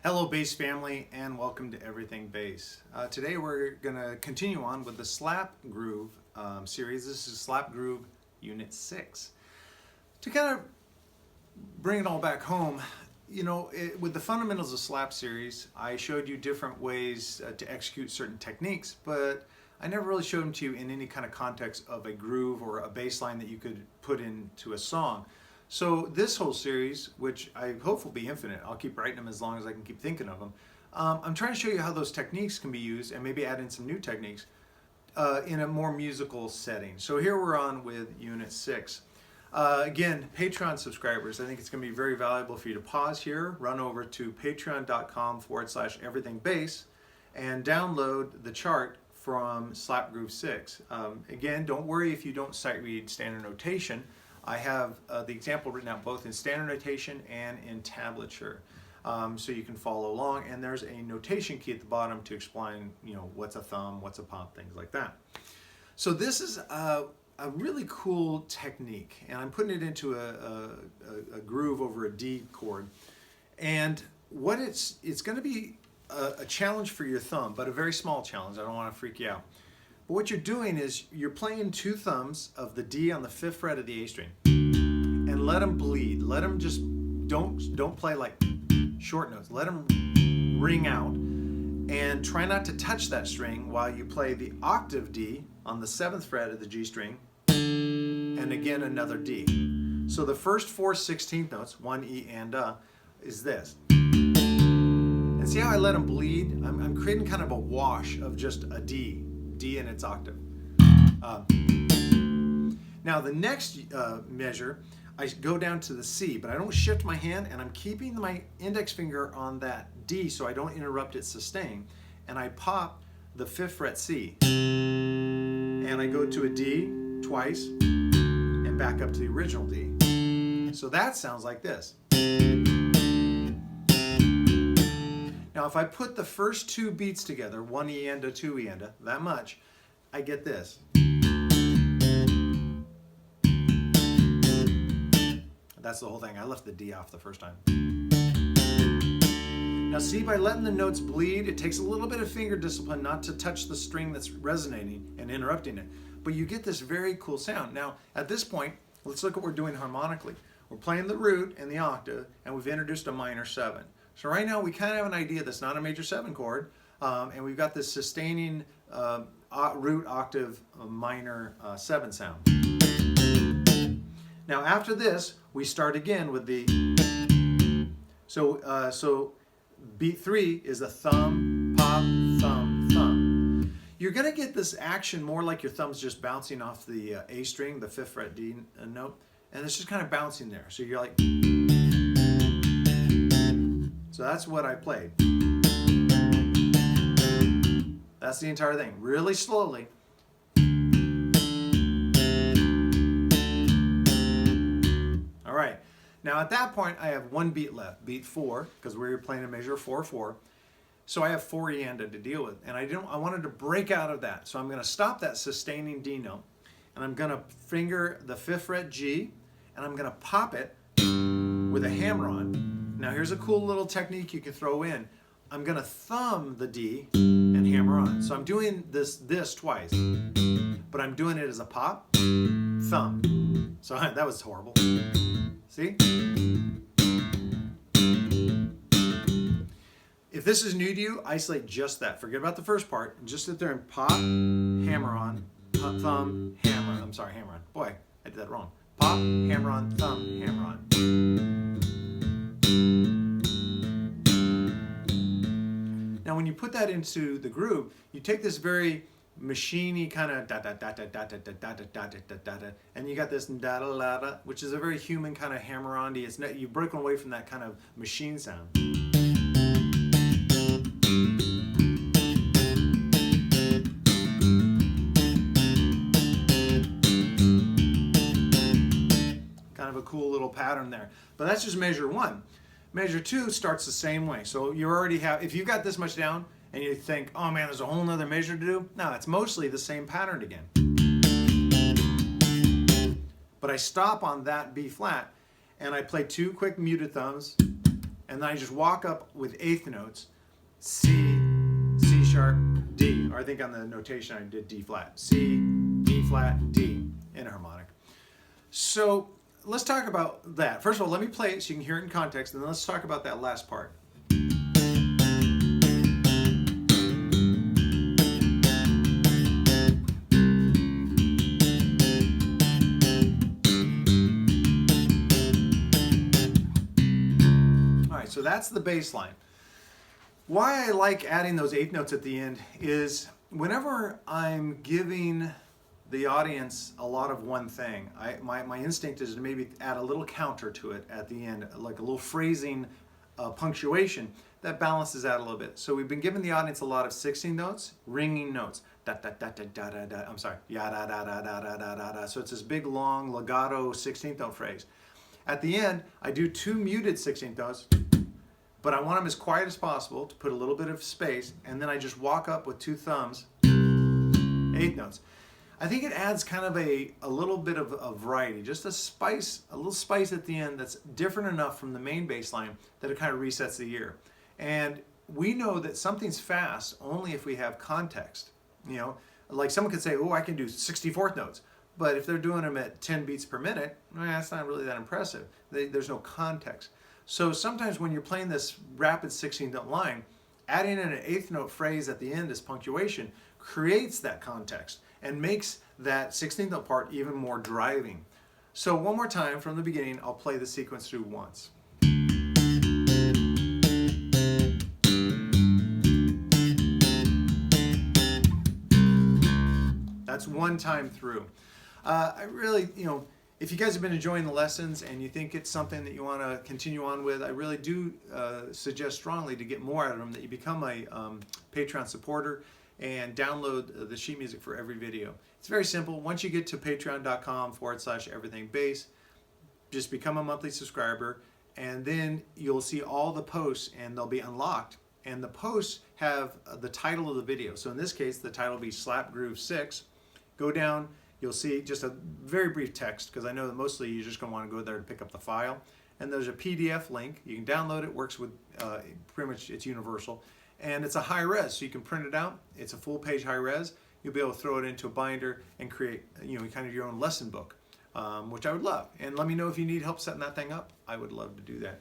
Hello bass family and welcome to Everything Bass. Today we're going to continue on with the Slap Groove series. This is Slap Groove Unit 6. To kind of bring it all back home, you know, with the Fundamentals of Slap series, I showed you different ways to execute certain techniques, but I never really showed them to you in any kind of context of a groove or a bass line that you could put into a song. So this whole series, which I hope will be infinite, I'll keep writing them as long as I can keep thinking of them. I'm trying to show you how those techniques can be used and maybe add in some new techniques in a more musical setting. So here we're on with Unit 6. Again, Patreon subscribers, I think it's going to be very valuable for you to pause here, run over to patreon.com/everythingbass and download the chart from Slap Groove 6. Again, don't worry if you don't sight read standard notation. I have the example written out both in standard notation and in tablature, so you can follow along. And there's a notation key at the bottom to explain, you know, what's a thumb, what's a pop, things like that. So this is a really cool technique, and I'm putting it into a groove over a D chord. And what it's going to be a challenge for your thumb, but a very small challenge. I don't want to freak you out. But what you're doing is you're playing two thumbs of the D on the 5th fret of the A string, and let them bleed. Let them just don't play like short notes. Let them ring out, and try not to touch that string while you play the octave D on the 7th fret of the G string, and again another D. So the first 4 16th notes, 1 E and is this. And see how I let them bleed? I'm creating kind of a wash of just a D in its octave. Now the next measure, I go down to the C, but I don't shift my hand, and I'm keeping my index finger on that D so I don't interrupt its sustain, and I pop the 5th fret C, and I go to a D twice and back up to the original D. So that sounds like this. Now if I put the first two beats together, 1 E and a 2 E and a, that much, I get this. That's the whole thing. I left the D off the first time. Now see, by letting the notes bleed, it takes a little bit of finger discipline not to touch the string that's resonating and interrupting it. But you get this very cool sound. Now at this point, let's look at what we're doing harmonically. We're playing the root and the octave, and we've introduced a minor 7. So right now we kind of have an idea that's not a major 7 chord, and we've got this sustaining root octave minor 7 sound. Now after this, we start again with the, so beat 3 is a thumb, pop, thumb, thumb. You're going to get this action more like your thumb's just bouncing off the A string, the 5th fret D note, and it's just kind of bouncing there. So you're like, so that's what I played. That's the entire thing, really slowly. All right, now at that point I have one beat left, beat 4, because we were playing a measure 4/4. So I have 4 E and a to deal with, and I wanted to break out of that. So I'm going to stop that sustaining D note, and I'm going to finger the 5th fret G, and I'm going to pop it with a hammer-on. Now here's a cool little technique you can throw in. I'm going to thumb the D and hammer on. So I'm doing this twice, but I'm doing it as a pop, thumb. So that was horrible. See? If this is new to you, isolate just that. Forget about the first part. And just sit there and pop, hammer on, thumb, hammer. I'm sorry, hammer on. Boy, I did that wrong. Pop, hammer on, thumb, hammer on. Now when you put that into the groove, you take this very machiney kind of da da da da da da da da da da da da da, and you got this da da da da, which is a very human kind of hammer-on-y. It's not, you've broken away from that kind of machine sound. Kind of a cool little pattern there. But that's just measure 1. Measure 2 starts the same way. So you already have, if you've got this much down and you think, oh man, there's a whole nother measure to do. No, it's mostly the same pattern again. But I stop on that B flat and I play 2 quick muted thumbs, and then I just walk up with eighth notes, C, C sharp, D, or I think on the notation I did D flat, C, D flat, D, enharmonic. So let's talk about that. First of all, let me play it so you can hear it in context, and then let's talk about that last part. All right, so that's the bass line. Why I like adding those eighth notes at the end is whenever I'm giving the audience a lot of one thing, my instinct is to maybe add a little counter to it at the end, like a little phrasing punctuation that balances out a little bit. So we've been giving the audience a lot of 16 notes, ringing notes. Da, da, da, da, da, da, da. I'm sorry. Ya, da, da, da, da, da, da, da, da. So it's this big, long, legato 16th note phrase. At the end, I do 2 muted 16th notes, but I want them as quiet as possible to put a little bit of space, and then I just walk up with 2 thumbs, 8 notes. I think it adds kind of a little bit of a variety, just a spice, a little spice at the end that's different enough from the main bass line that it kind of resets the ear. And we know that something's fast only if we have context. You know, like someone could say, oh, I can do 64th notes. But if they're doing them at 10 beats per minute, that's not really that impressive. There's no context. So sometimes when you're playing this rapid 16th note line, adding in an 8th note phrase at the end as punctuation creates that context and makes that 16th note part even more driving. So one more time from the beginning, I'll play the sequence through once. That's one time through. I really, if you guys have been enjoying the lessons and you think it's something that you want to continue on with, I really do suggest strongly to get more out of them, that you become a Patreon supporter and download the sheet music for every video. It's very simple. Once you get to patreon.com/everythingbass, just become a monthly subscriber, and then you'll see all the posts and they'll be unlocked. And the posts have the title of the video. So in this case, the title will be Slap Groove 6. Go down, you'll see just a very brief text, because I know that mostly you're just going to want to go there to pick up the file. And there's a PDF link. You can download it. Works with pretty much, it's universal. And it's a high res, so you can print it out. It's a full page high res. You'll be able to throw it into a binder and create, kind of your own lesson book, which I would love. And let me know if you need help setting that thing up. I would love to do that.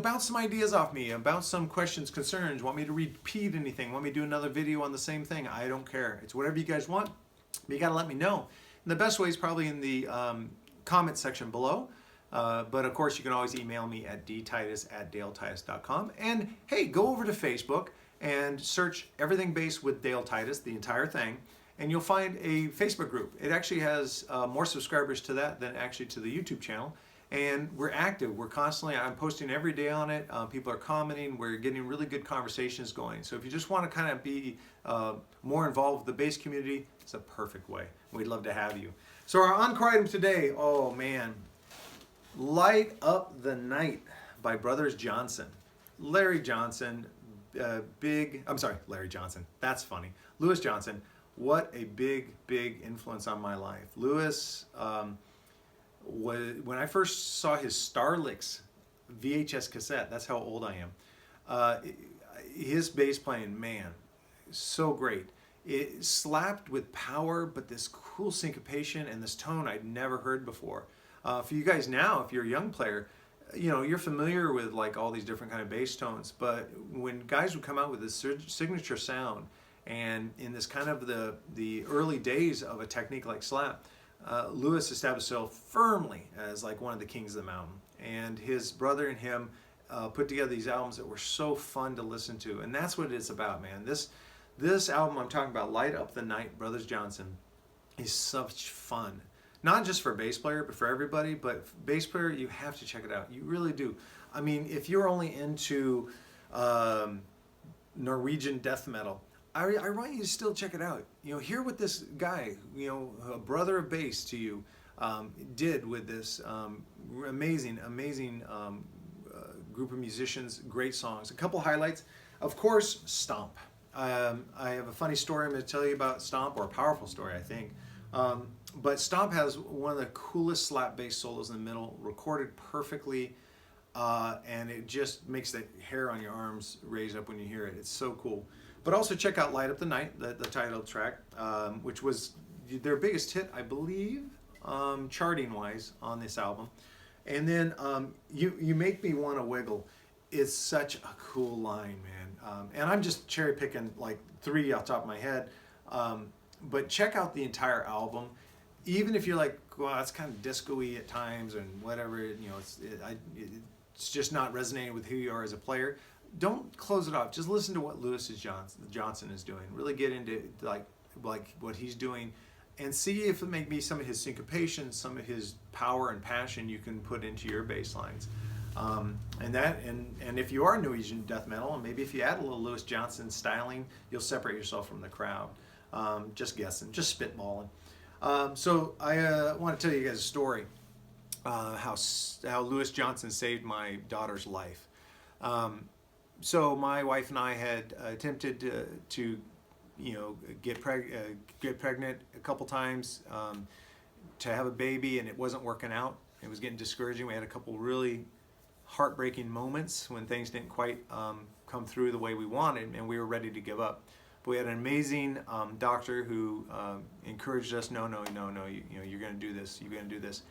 Bounce some ideas off me, bounce some questions, concerns, want me to repeat anything, want me to do another video on the same thing. I don't care. It's whatever you guys want, but you got to let me know. And the best way is probably in the comment section below. But of course, you can always email me at dtitus@daletitus.com. And hey, go over to Facebook and search Everything Bass with Dale Titus, the entire thing, and you'll find a Facebook group. It actually has more subscribers to that than actually to the YouTube channel. And we're active. We're constantly, I'm posting every day on it. People are commenting. We're getting really good conversations going. So if you just want to kind of be more involved with the bass community, it's a perfect way. We'd love to have you. So our encore item today, oh man, Light Up the Night by Brothers Johnson. Larry Johnson, Larry Johnson, that's funny. Louis Johnson, what a big influence on my life. Louis, when I first saw his Starlicks VHS cassette, that's how old I am, his bass playing, man, so great. It slapped with power, but this cool syncopation and this tone I'd never heard before. For you guys now, if you're a young player, you're familiar with like all these different kind of bass tones, but when guys would come out with this signature sound, and in this kind of the early days of a technique like slap, Louis established himself firmly as like one of the kings of the mountain. And his brother and him put together these albums that were so fun to listen to. And that's what it's about, man. This album I'm talking about, Light Up the Night, Brothers Johnson, is such fun. Not just for a bass player, but for everybody. But bass player, you have to check it out. You really do. I mean, if you're only into Norwegian death metal, I want you to still check it out. Hear what this guy, a brother of bass to you, did with this amazing group of musicians, great songs. A couple highlights, of course, Stomp. I have a funny story I'm going to tell you about Stomp, or a powerful story, I think. But Stomp has one of the coolest slap bass solos in the middle, recorded perfectly. and it just makes the hair on your arms raise up when you hear it. It's so cool. But also check out Light Up the Night, the title track, which was their biggest hit, I believe, charting-wise on this album. And then You Make Me Want to Wiggle is such a cool line, man. And I'm just cherry picking like 3 off the top of my head. But check out the entire album. Even if you're like, well, it's kind of disco-y at times and whatever, it's just not resonating with who you are as a player. Don't close it off. Just listen to what Louis Johnson is doing. Really get into like what he's doing, and see if it may be some of his syncopation, some of his power and passion you can put into your bass lines. And if you are Norwegian death metal, and maybe if you add a little Louis Johnson styling, you'll separate yourself from the crowd. Just guessing, just spitballing. So I want to tell you guys a story. How Louis Johnson saved my daughter's life. So my wife and I had attempted to get pregnant a couple times, to have a baby, and it wasn't working out. It was getting discouraging. We had a couple really heartbreaking moments when things didn't quite come through the way we wanted, and we were ready to give up. But we had an amazing doctor who encouraged us, no, you're going to do this. You're going to do this.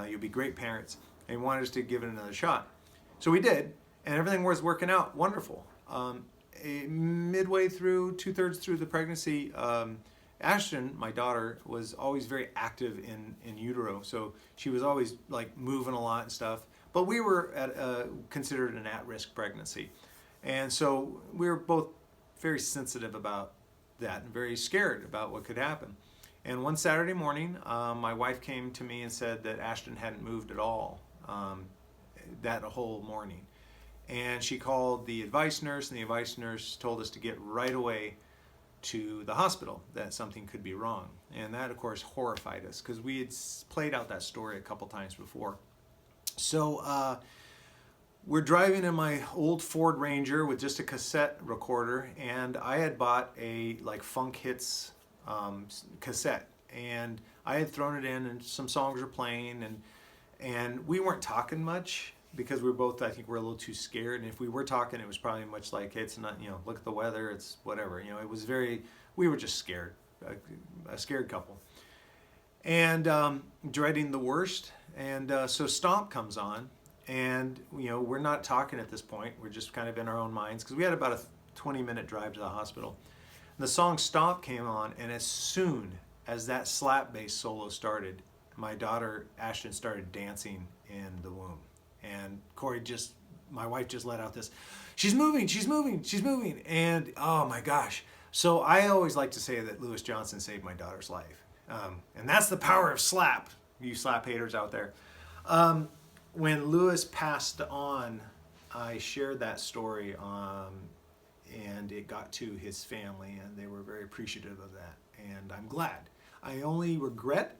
You'll be great parents. And he wanted us to give it another shot. So we did, and everything was working out wonderful. Midway through, 2/3 through the pregnancy, Ashton, my daughter, was always very active in utero. So she was always like moving a lot and stuff. But we were considered an at-risk pregnancy. And so we were both very sensitive about that and very scared about what could happen. And one Saturday morning, my wife came to me and said that Ashton hadn't moved at all that whole morning. And she called the advice nurse, and the advice nurse told us to get right away to the hospital, that something could be wrong. And that, of course, horrified us because we had played out that story a couple times before. So we're driving in my old Ford Ranger with just a cassette recorder, and I had bought a funk hits cassette, and I had thrown it in, and some songs were playing, and we weren't talking much because we were both, I think, we're a little too scared. And if we were talking, it was probably much like, hey, it's not, look at the weather, it's whatever. It was we were just scared, a scared couple, and dreading the worst. And so Stomp comes on, and we're not talking at this point. We're just kind of in our own minds because we had about a 20-minute drive to the hospital. And the song Stomp came on, and as soon as that slap bass solo started, my daughter Ashton started dancing in the womb. And my wife just let out this, she's moving, and oh my gosh. So I always like to say that Louis Johnson saved my daughter's life. And that's the power of slap, you slap haters out there. When Louis passed on, I shared that story, and it got to his family, and they were very appreciative of that. And I'm glad. I only regret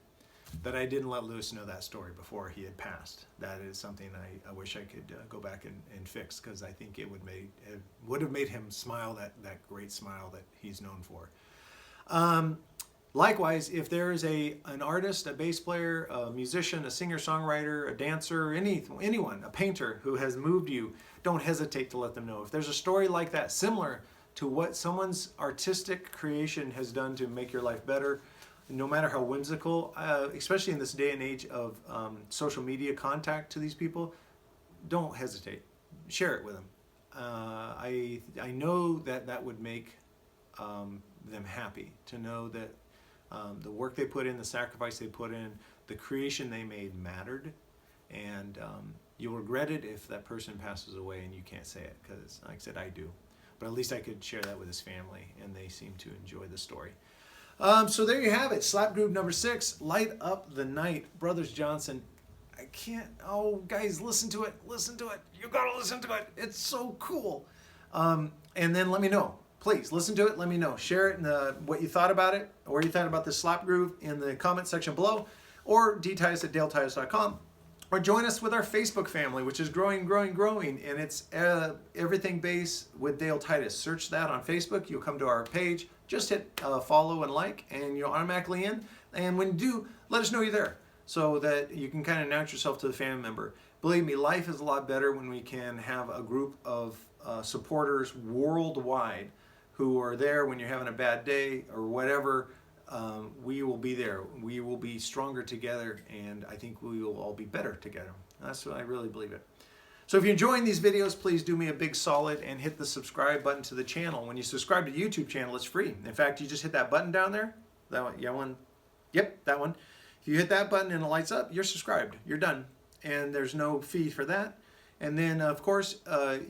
that I didn't let Louis know that story before he had passed. That is something I wish I could go back and fix, because I think it would have made him smile, that great smile that he's known for. Likewise, if there is an artist, a bass player, a musician, a singer-songwriter, a dancer, anyone, a painter who has moved you, don't hesitate to let them know. If there's a story like that, similar to what someone's artistic creation has done to make your life better, no matter how whimsical, especially in this day and age of social media contact to these people, don't hesitate. Share it with them. I know that would make them happy to know that the work they put in, the sacrifice they put in, the creation they made mattered. And you'll regret it if that person passes away and you can't say it, because like I said, I do. But at least I could share that with his family, and they seem to enjoy the story. So there you have it. Slap Groove number 6, Light Up the Night, Brothers Johnson. I can't, guys, listen to it. You gotta listen to it. It's so cool. And then let me know. Please listen to it. Let me know. Share it in what you thought about it, or what you thought about this Slap Groove in the comment section below, or dtitus@daletitus.com, or join us with our Facebook family, which is growing, and it's Everything Bass with Dale Titus. Search that on Facebook. You'll come to our page. Just hit follow and like, and you're automatically in. And when you do, let us know you're there. so that you can kind of announce yourself to the family member. Believe me, life is a lot better when we can have a group of supporters worldwide who are there when you're having a bad day or whatever. We will be there. We will be stronger together, and I think we will all be better together. That's what I really believe it. So if you're enjoying these videos, please do me a big solid and hit the subscribe button to the channel. When you subscribe to the YouTube channel, it's free. In fact, you just hit that button down there. That one, yeah, one. Yep, that one. If you hit that button and it lights up, you're subscribed. You're done. And there's no fee for that. And then, of course,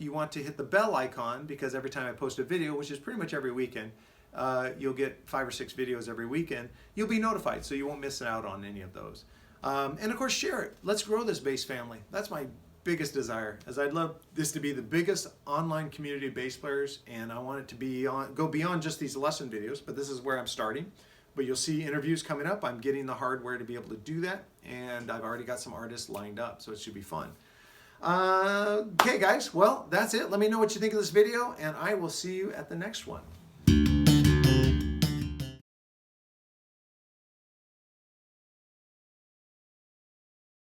you want to hit the bell icon, because every time I post a video, which is pretty much every weekend, you'll get 5 or 6 videos every weekend. You'll be notified, so you won't miss out on any of those. And of course, share it. Let's grow this bass family. That's my biggest desire, as I'd love this to be the biggest online community of bass players, and I want it to be go beyond just these lesson videos, but this is where I'm starting. But you'll see interviews coming up. I'm getting the hardware to be able to do that, and I've already got some artists lined up, so it should be fun. Okay, guys, well, that's it. Let me know what you think of this video, and I will see you at the next one.